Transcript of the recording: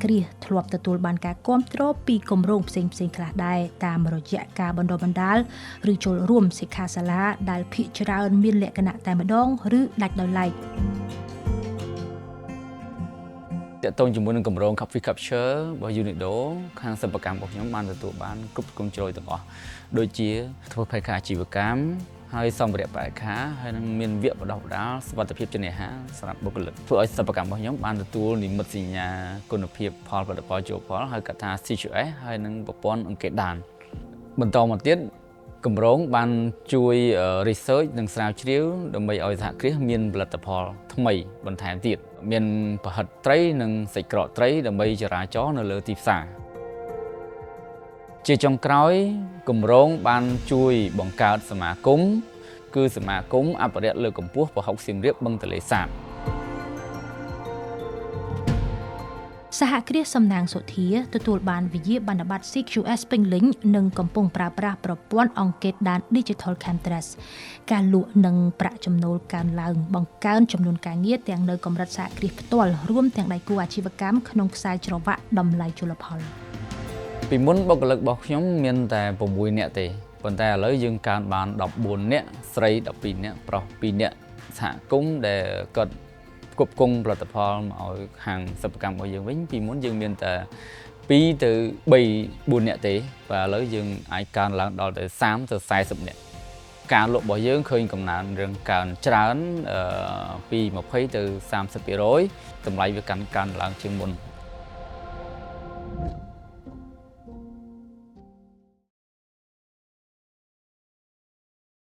គ្រាសធ្លាប់ទទួលបានការគាំទ្រពីគម្រោងផ្សេងៗខ្លះដែរតាមរយៈការបណ្ដុះបណ្ដាលឬចូលរួមសិក្ខាសាលាដែលភាគច្រើនមានលក្ខណៈតែម្ដងឬដាច់ដោយឡែកតើតើជាមួយនឹងគម្រោង Coffee Capture របស់ Unido ខាងសិប្បកម្មរបស់ខ្ញុំបានទទួលបានគ្រប់គ្រងជ្រោយទាំងអស់ដូចជាធ្វើបេក្ខអាជីវកម្មហើយសម្ភារៈបរិក្ខារហើយនឹងមានវគ្គបណ្ដុះបណ្ដាលសុវត្ថិភាពជំនាញសម្រាប់បុគ្គលិកធ្វើឲ្យសិប្បកម្មរបស់ខ្ញុំបានទទួលនិមិត្តសញ្ញាគុណភាពផលផលិតផលជោគផលហៅកាត់ថា CQS ហើយនឹងប្រព័ន្ធអង្កេតដានបន្តមកទៀតគម្រោងបានជួយ research និងស្រាវជ្រាវដើម្បីឲ្យសហគ្រាសមានផលិតផលថ្មីបន្ថែមទៀតមានប្រហិតត្រីនិងសាច់ក្រកត្រីដើម្បីចរាចរណ៍នៅលើទីផ្សារជាចុងក្រោយគម្រោងបានជួយបង្កើតសមាគមគឺសមាគមអភិរក្សលើកកម្ពស់ប្រហុកសៀមរាបបឹងទន្លេសាបសហគ្រាសសំណាងសុធាទទួលបានវិញ្ញាបនបត្រ CQS ពេញលេញនិងកំពុងប្រើប្រាស់ប្រព័ន្ធអង្កេតដាន Digital Camtrace ការលក់និងប្រាក់ចំណូលកើនឡើងបង្កើនចំនួនការងារទាំងនៅកម្រិតសហគ្រាសផ្ទាល់រួមទាំងដៃគូអាជីវកម្មក្នុងខ្សែច្រវាក់តម្លៃជលផលពីមុនបុគ្គលិករបស់ខ្ញុំមានតែ6នាក់ទេប៉ុន្តែឥឡូវយើងកើនបាន14នាក់ស្រី12នាក់ប្រុស2នាក់សហគមន៍ដែលគាត់គ្រប់គងផលិតផលមកឲ្យខាងសិប្បកម្មរបស់យើងវិញពីមុនយើងមានតែ2ទៅ3 4នាក់ទេបាទឥឡូវយើងអាចកើនឡើងដល់ទៅ30ទៅ40នាក់ការលក់របស់យើងឃើញកំណើនរឿងកើនច្រើនពី20ទៅ30%តម្លៃវាកើនឡើងជាងមុន